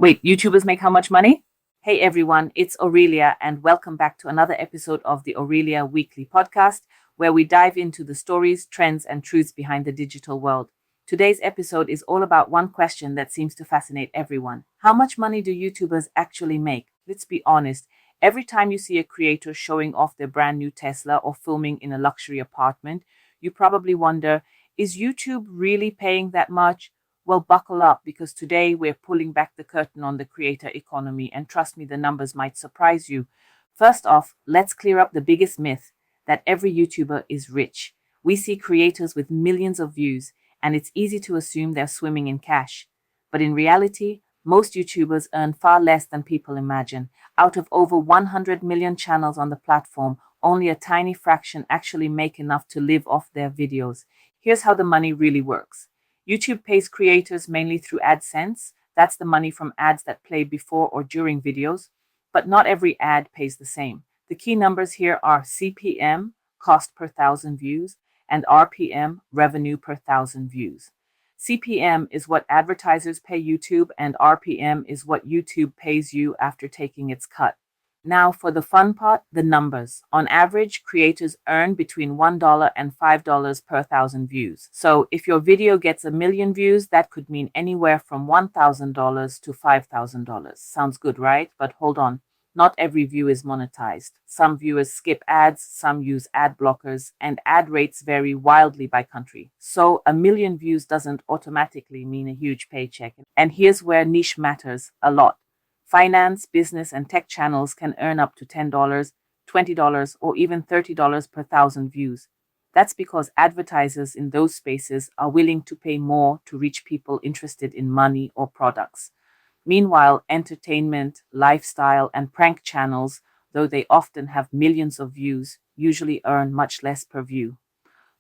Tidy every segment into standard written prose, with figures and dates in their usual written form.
Wait, YouTubers make how much money? Hey everyone, it's Aurelia, and welcome back to another episode of the Aurelia Weekly Podcast, where we dive into the stories, trends, and truths behind the digital world. Today's episode is all about one question that seems to fascinate everyone. How much money do YouTubers actually make? Let's be honest, every time you see a creator showing off their brand new Tesla or filming in a luxury apartment, you probably wonder, is YouTube really paying that much? Well, buckle up because today we're pulling back the curtain on the creator economy, and trust me, the numbers might surprise you. First off, let's clear up the biggest myth that every YouTuber is rich. We see creators with millions of views, and it's easy to assume they're swimming in cash. But in reality, most YouTubers earn far less than people imagine. Out of over 100 million channels on the platform, only a tiny fraction actually make enough to live off their videos. Here's how the money really works. YouTube pays creators mainly through AdSense. That's the money from ads that play before or during videos. But not every ad pays the same. The key numbers here are CPM, cost per thousand views, and RPM, revenue per thousand views. CPM is what advertisers pay YouTube, and RPM is what YouTube pays you after taking its cut. Now, for the fun part, the numbers. On average, creators earn between $1 and $5 per thousand views. So if your video gets 1 million views, that could mean anywhere from $1,000 to $5,000. Sounds good, right? But hold on. Not every view is monetized. Some viewers skip ads, some use ad blockers, and ad rates vary wildly by country. So 1 million views doesn't automatically mean a huge paycheck. And here's where niche matters a lot. Finance, business, and tech channels can earn up to $10, $20, or even $30 per thousand views. That's because advertisers in those spaces are willing to pay more to reach people interested in money or products. Meanwhile, entertainment, lifestyle, and prank channels, though they often have millions of views, usually earn much less per view.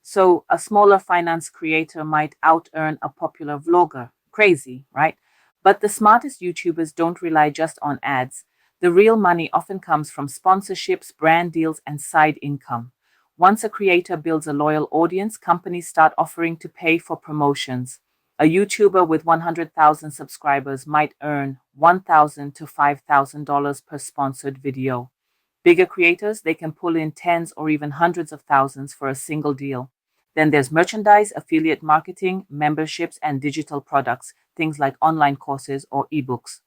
So a smaller finance creator might out-earn a popular vlogger. Crazy, right? But the smartest YouTubers don't rely just on ads. The real money often comes from sponsorships, brand deals, and side income. Once a creator builds a loyal audience, companies start offering to pay for promotions. A YouTuber with 100,000 subscribers might earn $1,000 to $5,000 per sponsored video. Bigger creators, they can pull in tens or even hundreds of thousands for a single deal. Then there's merchandise, affiliate marketing, memberships, and digital products, things like online courses or ebooks.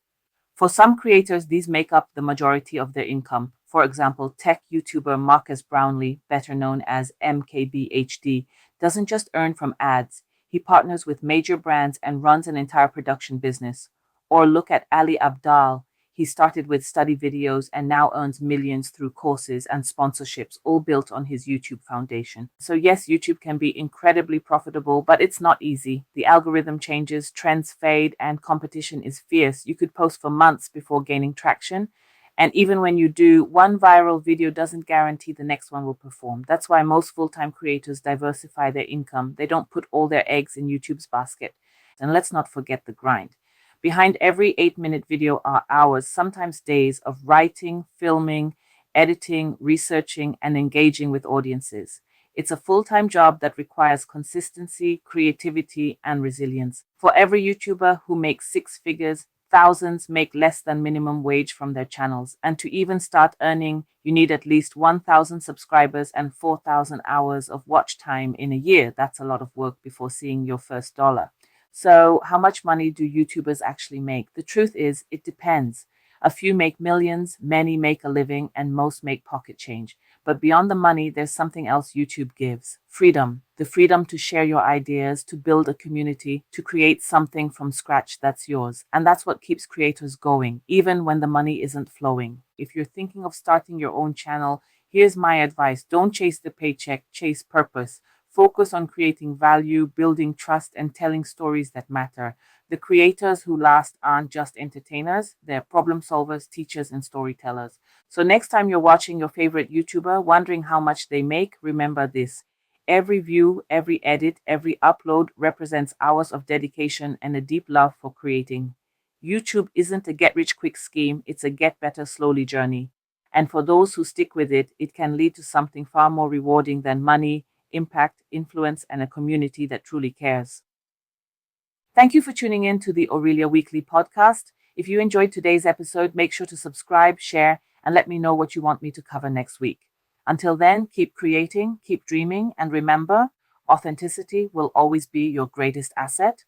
For some creators, these make up the majority of their income. For example, tech YouTuber Marcus Brownlee, better known as MKBHD, doesn't just earn from ads. He partners with major brands and runs an entire production business. Or look at Ali Abdaal. He started with study videos and now earns millions through courses and sponsorships, all built on his YouTube foundation. So yes, YouTube can be incredibly profitable, but it's not easy. The algorithm changes, trends fade, and competition is fierce. You could post for months before gaining traction. And even when you do, one viral video doesn't guarantee the next one will perform. That's why most full-time creators diversify their income. They don't put all their eggs in YouTube's basket. And let's not forget the grind. Behind every 8-minute video are hours, sometimes days, of writing, filming, editing, researching, and engaging with audiences. It's a full-time job that requires consistency, creativity, and resilience. For every YouTuber who makes six figures, thousands make less than minimum wage from their channels. And to even start earning, you need at least 1,000 subscribers and 4,000 hours of watch time in a year. That's a lot of work before seeing your first dollar. So how much money do YouTubers actually make? The truth is, it depends. A few make millions, many make a living, and most make pocket change. But beyond the money, there's something else YouTube gives. Freedom. The freedom to share your ideas, to build a community, to create something from scratch that's yours. And that's what keeps creators going, even when the money isn't flowing. If you're thinking of starting your own channel, here's my advice. Don't chase the paycheck, chase purpose. Focus on creating value, building trust, and telling stories that matter. The creators who last aren't just entertainers, they're problem solvers, teachers, and storytellers. So next time you're watching your favorite YouTuber, wondering how much they make, remember this. Every view, every edit, every upload represents hours of dedication and a deep love for creating. YouTube isn't a get-rich-quick scheme, it's a get-better-slowly journey. And for those who stick with it, it can lead to something far more rewarding than money, impact, influence, and a community that truly cares. Thank you for tuning in to the Aurelia Weekly Podcast. If you enjoyed today's episode, make sure to subscribe, share, and let me know what you want me to cover next week. Until then, keep creating, keep dreaming, and remember, authenticity will always be your greatest asset.